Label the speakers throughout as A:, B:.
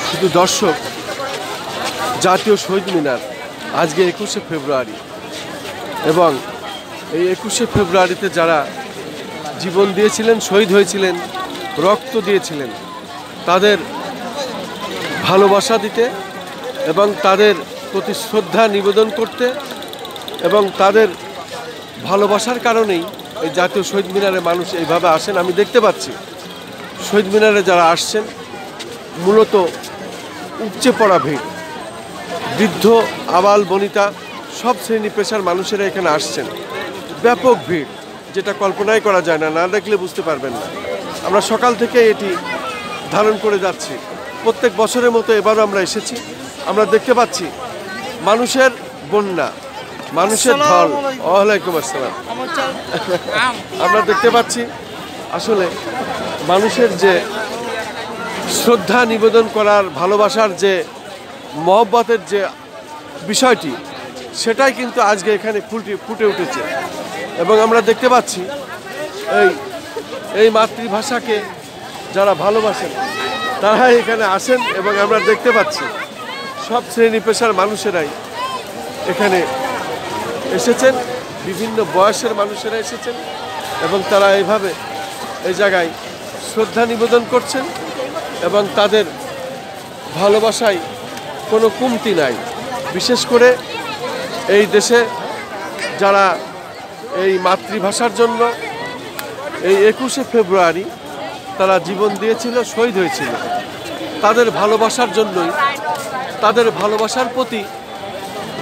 A: শুধু দর্শক, জাতীয় শহীদ মিনার আজকে 21শে ফেব্রুয়ারি, এবং এই 21শে ফেব্রুয়ারিতে যারা জীবন দিয়েছিলেন, শহীদ হয়েছিলেন, রক্ত দিয়েছিলেন, তাদের ভালোবাসা দিতে এবং তাদের প্রতি শ্রদ্ধা নিবেদন করতে, এবং তাদের ভালোবাসার কারণেই এই জাতীয় শহীদ মিনারে মানুষ এইভাবে আসেন। আমি দেখতে পাচ্ছি শহীদ মিনারে যারা আসছেন মূলত উপচে পড়া ভিড়, বৃদ্ধ, আবাল, বনিতা, সব শ্রেণী পেশার মানুষেরা এখানে আসছেন। ব্যাপক ভিড়, যেটা কল্পনাই করা যায় না, না দেখলে বুঝতে পারবেন না। আমরা সকাল থেকে এটি ধারণ করে যাচ্ছি। প্রত্যেক বছরের মতো এবারও আমরা এসেছি। আমরা দেখতে পাচ্ছি মানুষের বন্যা, মানুষের ঢল। ওয়ালাইকুম আসসালাম। আমরা দেখতে পাচ্ছি আসলে মানুষের যে শ্রদ্ধা নিবেদন করার, ভালোবাসার যে মহব্বতের যে বিষয়টি, সেটাই কিন্তু আজকে এখানে ফুটে উঠেছে। এবং আমরা দেখতে পাচ্ছি এই মাতৃভাষাকে যারা ভালোবাসেন তারা এখানে আসেন, এবং আমরা দেখতে পাচ্ছি সব শ্রেণী পেশার মানুষেরাই এখানে এসেছেন, বিভিন্ন বয়সের মানুষেরা এসেছেন, এবং তারা এইভাবে এই জায়গায় শ্রদ্ধা নিবেদন করছেন, এবং তাদের ভালোবাসায় কোনো কমতি নাই। বিশেষ করে এই দেশে যারা এই মাতৃভাষার জন্য এই 21শে ফেব্রুয়ারি তারা জীবন দিয়েছিল, শহীদ হয়েছিল, তাদের ভালোবাসার জন্যই, তাদের ভালোবাসার প্রতি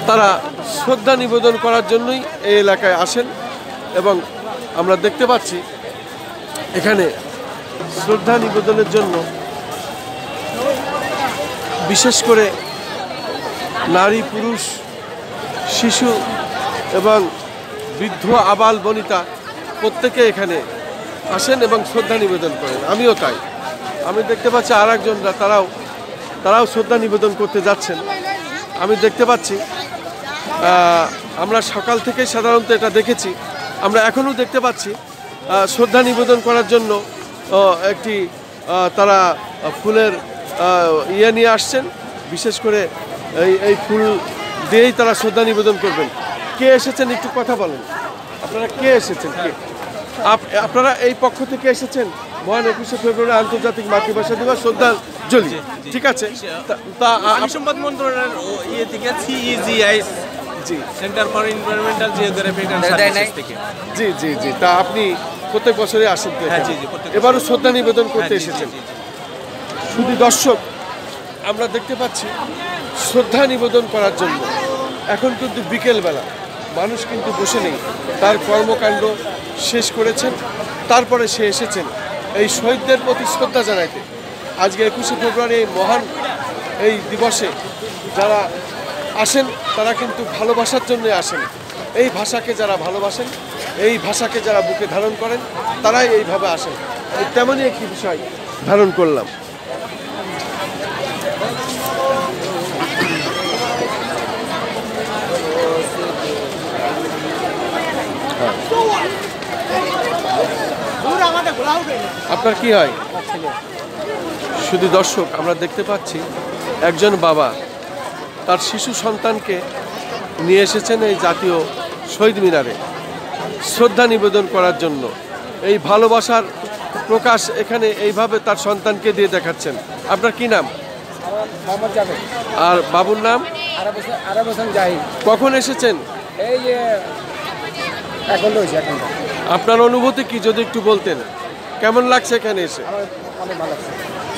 A: তারা শ্রদ্ধা নিবেদন করার জন্যই এই এলাকায় আসেন। এবং আমরা দেখতে পাচ্ছি এখানে শ্রদ্ধা নিবেদনের জন্য বিশেষ করে নারী, পুরুষ, শিশু এবং বৃদ্ধ, আবাল, বনিতা প্রত্যেকে এখানে আসেন এবং শ্রদ্ধা নিবেদন করেন। আমিও তাই। আমি দেখতে পাচ্ছি আর একজনরা তারাও শ্রদ্ধা নিবেদন করতে যাচ্ছেন। আমি দেখতে পাচ্ছি আমরা সকাল থেকে সাধারণত এটা দেখেছি, আমরা এখনও দেখতে পাচ্ছি শ্রদ্ধা নিবেদন করার জন্য একটি তারা ফুলের ইয়ে নিয়ে আসছেন। বিশেষ করে এই ফুল দিয়েই তারা শ্রদ্ধা নিবেদন করবেন। কে এসেছেন একটু কথা বলেন, আপনারা কে এসেছেন? কে আপনারা এই পক্ষ থেকে এসেছেন? মহান 21শে ফেব্রুয়ারি আন্তর্জাতিক মাতৃভাষা দিবস শ্রদ্ধাঞ্জলি, ঠিক আছে। তা
B: সংবাদ মন্ত্রণালয়ের ইয়ে থেকে CEGI, জি, centre for environmental geography and science থেকে।
A: জি জি জি। তা আপনি প্রত্যেক বছরই আসেন তো?
B: হ্যাঁ জি জি।
A: এবারও শ্রদ্ধা নিবেদন করতে এসেছেন। শুধু দর্শক, আমরা দেখতে পাচ্ছি শ্রদ্ধা নিবেদন করার জন্য এখন কিন্তু বিকেলবেলা, মানুষ কিন্তু বসে নেই, তার কর্মকাণ্ড শেষ করেছেন, তারপরে সে এসেছেন এই শহীদদের প্রতি শ্রদ্ধা জানাইতে। আজকে 21শে ফেব্রুয়ারি এই মহান এই দিবসে যারা আসেন তারা কিন্তু ভালোবাসার জন্য আসেন। এই ভাষাকে যারা ভালোবাসেন, এই ভাষাকে যারা বুকে ধারণ করেন, তারাই এইভাবে আসেন। তেমনই একটি বিষয় ধারণ করলাম। আপনার কি হয়? শুধু দর্শক, আমরা দেখতে পাচ্ছি একজন বাবা তার শিশু সন্তানকে নিয়ে এসেছেন এই জাতীয় শহীদ মিনারে শ্রদ্ধা নিবেদন করার জন্য। এই ভালোবাসার প্রকাশ এখানে এইভাবে তার সন্তানকে দিয়ে দেখাচ্ছেন। আপনার কি নাম? আর বাবুর নাম? কখন এসেছেন?
C: এই যে এখন।
A: আপনার অনুভূতি কি যদি একটু বলতেন? কেমন লাগছে এখানে এসে?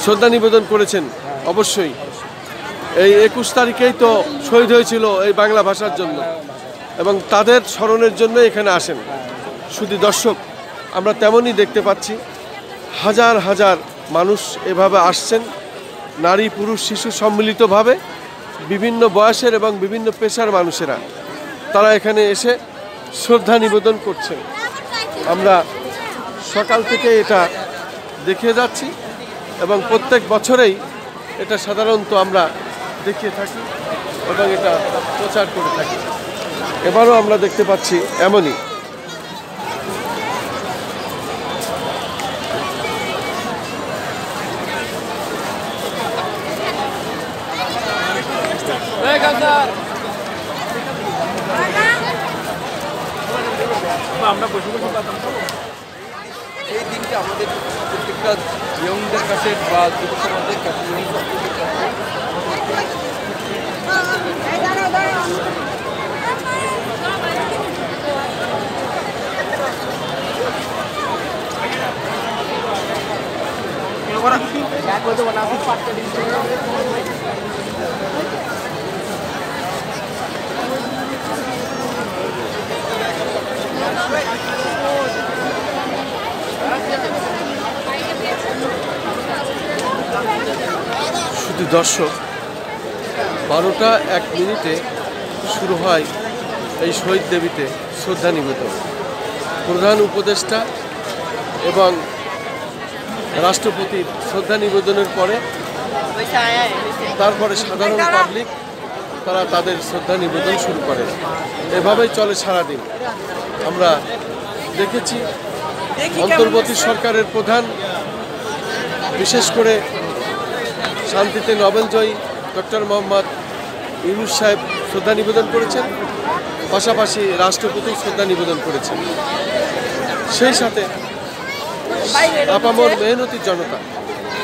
A: শ্রদ্ধা নিবেদন করেছেন? অবশ্যই। এই 21 তারিখেই তো শহীদ হয়েছিল এই বাংলা ভাষার জন্য, এবং তাদের স্মরণের জন্য এখানে আসেন। শুধু দর্শক, আমরা তেমনই দেখতে পাচ্ছি হাজার হাজার মানুষ এভাবে আসছেন, নারী, পুরুষ, শিশু সম্মিলিতভাবে, বিভিন্ন বয়সের এবং বিভিন্ন পেশার মানুষেরা তারা এখানে এসে শ্রদ্ধা নিবেদন করছেন। আমরা সকাল থেকে এটা দেখে যাচ্ছি এবং প্রত্যেক বছরেই এটা সাধারণত আমরা দেখিয়ে থাকি এবং এটা প্রচার করে থাকি। এবারও আমরা দেখতে পাচ্ছি এমনই।
D: এই দিনটা আমাদের প্রত্যেকটা ইয়ংদের কাছে বা যুব সমাজের কাছে
A: শুধু দর্শক 12:01 শুরু হয় এই শহীদ দেবীতে শ্রদ্ধা নিবেদন। প্রধান উপদেষ্টা এবং রাষ্ট্রপতির শ্রদ্ধা নিবেদনের পরে তারপরে সাধারণ পাবলিক তারা তাদের শ্রদ্ধা নিবেদন শুরু করে। এভাবেই চলে সারাদিন। আমরা দেখেছি অন্তর্বর্তী সরকারের প্রধান, বিশেষ করে শান্তিতে নোবেলজয়ী ডক্টর মোহাম্মদ ইউনূস সাহেব শ্রদ্ধা নিবেদন করেছেন, পাশাপাশি রাষ্ট্রপতি শ্রদ্ধা নিবেদন করেছেন। সেই সাথে আপামর মেহনতি জনতা,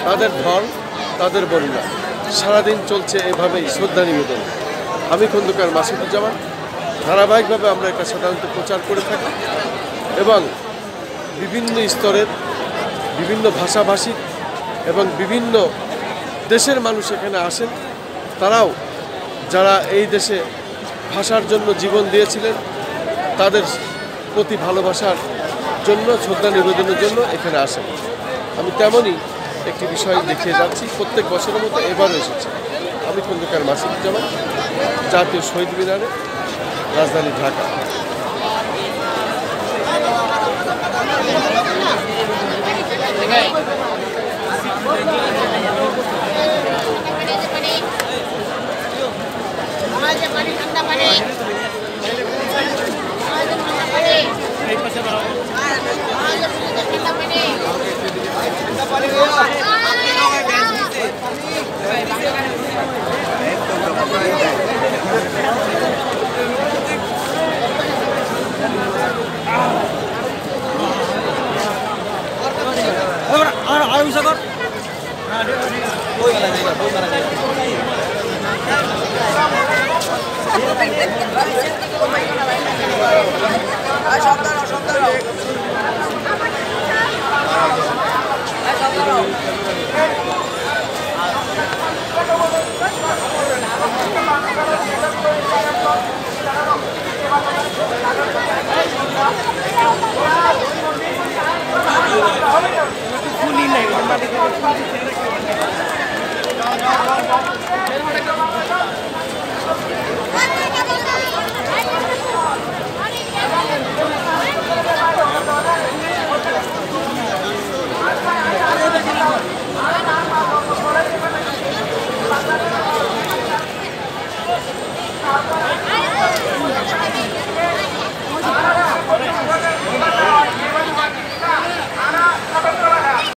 A: তাদের ঢল, তাদের বন্যা, সারাদিন চলছে এভাবেই শ্রদ্ধা নিবেদন। আমি খন্দকার মাসুদুজ্জামান, ধারাবাহিকভাবে আমরা এটা সাধারণত প্রচার করে থাকি এবং বিভিন্ন স্তরের বিভিন্ন ভাষাভাষী এবং বিভিন্ন দেশের মানুষ এখানে আসেন। তারাও যারা এই দেশে ভাষার জন্য জীবন দিয়েছিলেন, তাদের প্রতি ভালোবাসার জন্য, শ্রদ্ধা নিবেদনের জন্য এখানে আসেন। আমি তেমনই একটি বিষয় দেখিয়ে যাচ্ছি। প্রত্যেক বছরের মতো এবারও এসেছে। আমি খন্দকার মাসুদুজ্জামান, জাতীয় শহীদ মিনারে, রাজধানী ঢাকা।
D: ফুলি নাই